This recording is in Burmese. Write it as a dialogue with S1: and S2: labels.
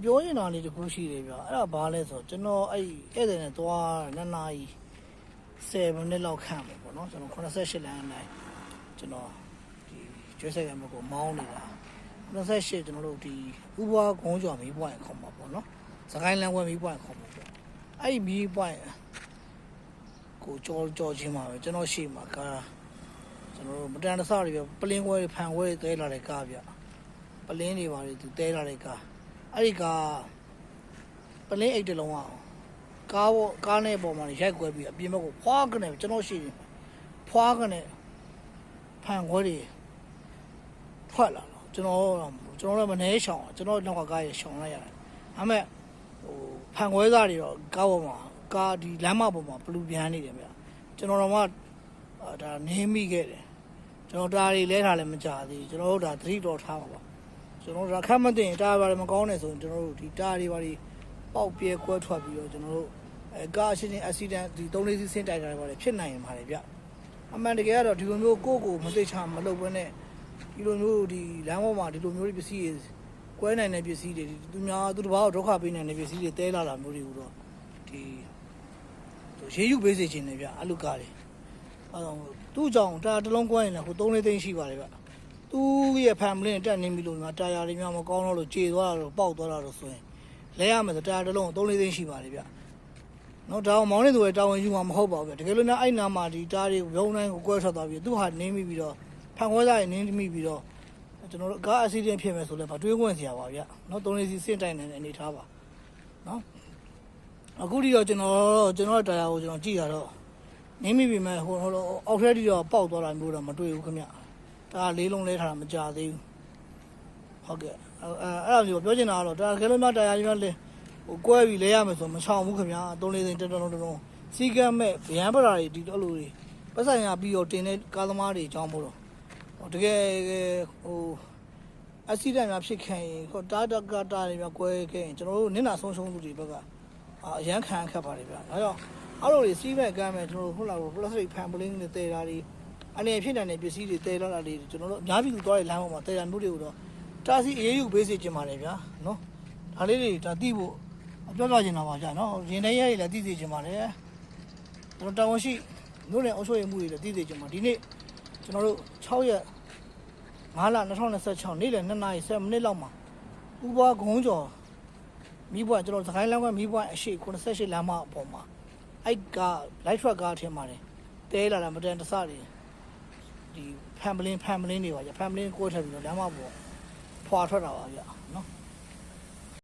S1: ပြောရင်တော့လေတခုရှိတယ်ဗျအဲ့ဒါဘာလဲဆိုကျွန်တော်အဲ့ဧည့်သည်နဲ့သွား2 နာရီ10 မိနစ်လောက်ခန့်ပဲပေါ့နော်ကျွန်တော်88လမ်းတိုင်းကျွန်တော်ဒီကျွဲဆက်ရမကိုမောင်းနေတာ88ကျွန်တော်တို့ဒီဥပွားကုန်းကျော်မီးပွိုင်းခေါ်မှာပေါ့နော်စကိုင်းလမ်းဝဲမီးပွိုင်းခေါ်မှာပေါ့အဲ့ဒီမီးပွိုင်းကိုကြော်ချင်းမှာပဲကျွန်တော်ရှေ့မှာကားကျွန်တော်တို့မတန်တဆတွေပြပလင်းခွဲတွေဖန်ခွဲတွေတဲလာတဲ့ကားဗျပလင်းတွေပါတွေသူတဲလာတဲ့ကားအဲ့ဒီကားပလင်းအိတ်တလုံးအောင်ကားနဲ့ပေါ်မှာရိုက်ခွဲပြီးအပြင်ဘက်ကိုဖွာကနေကျွန်တော်ရှိတယ်ဖွာကနေဖန်ခွဲတွေထွက်လာတော့ကျွန်တော်လည်းမနှဲရှောင်ကျွန်တော်နောက်ကကားရရှောင်လိုက်ရတယ်ဒါပေမဲ့ဖန်ခွဲသားတွေတော့ကားပေါ်မှာကားဒီလမ်းမပေါ်မှာဘလူးပြန်နေတယ်ဗျကျွန်တော်တော့မှဒါနေမိခဲ့တယ်ကျွန်တော်တားတွေလဲထားလည်းမကြသေးကျွန်တော်တို့ဒါသတိတော်ထားပါပါကျွန်တော်တို့ခက်မသိရင်တားပါတယ်မကောင်းနဲ့ဆိုရင်ကျွန်တော်တို့ဒီတားတွေပါပေါက်ပြဲကွဲထွက်ပြီးတော့ကျွန်တော်တို့ကားအက်ဆီဒန့်ဒီ3-4စီးဆင်းတိုက်တာတွေပါတယ်ဖြစ်နိုင်မှာလေဗျအမှန်တကယ်ကတော့ဒီလိုမျိုးကိုမသိချာမလုပ်ဘဲနဲ့ဒီလိုမျိုးဒီလမ်းပေါ်မှာဒီလိုမျိုးပစ္စည်းတွေကွဲနိုင်တဲ့ပစ္စည်းတွေသူများသူတစ်ပါးဒုက္ခပေးနိုင်တဲ့ပစ္စည်းတွေတဲလာတာမျိုးတွေကိုတော့ဒီရေးယူပေးစေချင်တယ်ဗျအလူကားတွေသူ့ကြောင့်တာတလုံးကွဲရင်လည်းဟို3-4သိန်းရှိပါတယ်ဗျသူ့ရဲ့ family နဲ့တက်နေပြီလို့တာယာတွေများမကောင်းတော့လို့ကြေသွားတာတော့ပေါက်သွားတာတော့ဆိုရင်လဲရမယ်ဆိုတာတလုံး3-4သိန်းရှိပါတယ်ဗျနော်ဒါအောင်မောင်းနေသူရဲ့တာဝန်ယူမှာမဟုတ်ပါဘူးဗျတကယ်လို့များအဲ့နာမှာဒီတားတွေရုံတိုင်းကိုကွဲထွက်သွားပြီးသူ့ဟာနင်းပြီးတော့ဖန်ခွဲသားတွေနင်းမိပြီးတော့ကျွန်တော်တို့ကားအက်ဆီဒန့်ဖြစ်မယ်ဆိုလည်းတွေးခွင့်စရာပါဗျနော်3-4စီးစင့်တိုင်နေတဲ့အနေထားပါနော်အခုဒီတော့ကျွန်တော်တာယာကိုကျွန်တော်ကြည့်ရတော့နင်းမိပြီမဲ့ဟိုအောက်ထက်တီတော့ပေါက်သွားတာမျိုးတော့မတွေ့ဘူးခင်ဗျဒါလေးလုံးလဲထားတာမကြသေးဘူးဟုတ်ကဲ့အဲ့ဒါမျိုးပြောချင်တာကတော့ဒါကလေးမတာယာကြီးများလဲဟိုကွဲပြီးလဲရမယ်ဆိုမချောင်ဘူးခင်ဗျ3-4သိန်းတုံးစီကမ်းမဲ့ဗျမ်းပရာတွေဒီလိုလိုတွေပတ်ဆိုင်ရပြီးတော့တင်တဲ့ကားသမားတွေအကြောင်းမို့တော့တကယ်ဟိုအက်ဆီဒန့်များဖြစ်ခဲ့ရင်ဟိုတာတွေများကွဲခဲ့ရင်ကျွန်တော်တို့နင့်နာဆုံးရှုံးသူတွေဘက်ကအရန်ခံခတ်ပါတယ်ဗျဒါကြောင့်အဲ့လိုတွေစီးမဲ့ကမ်းမဲ့ကျွန်တော်တို့ဟုတ်လားပလတ်စတစ်ဖန်ပလင်းတွေတဲတာတွေအနေဖြစ်နိုင်တဲ့ပစ္စည်းတွေတဲလာတာတွေကျွန်တော်တို့အများပြည်သူသွားတဲ့လမ်းပေါ်မှာတဲရမျိုးတွေကိုတော့တာစီအေးအေးယူပေးစေချင်ပါတယ်ဗျာနော်ဒါလေးတွေဒါသိဖို့ပြောချင်တာပါဗျာနော်ရင်ထဲရဲတွေလည်းသိစေချင်ပါတယ်ကျွန်တော်တာဝန်ရှိမြို့နယ်အုပ်ချုပ်ရေးမှုတွေလည်းသိစေချင်ပါဒီနေ့ကျွန်တော်တို့6 ရက်5 လ 2026နေ့လယ်2 နာရီ10 မိနစ်လောက်မှာဥပွားကုန်းကျော်မီးပွိုင်းကျွန်တော်စကိုင်းလမ်းကမီးပွိုင်းအရှိ98လမ်းမအပေါ်မှာအဲ့ကလိုက်ထရက်ကားထင်ပါတယ်တဲလာတာမတန်တဆတွေဒီဖန်ပလင်းတွေပါဗျဖန်ပလင်းကိုထပ်ပြီးတော့လမ်းမပေါ်ဖွာထွက်တာပါဗျနော်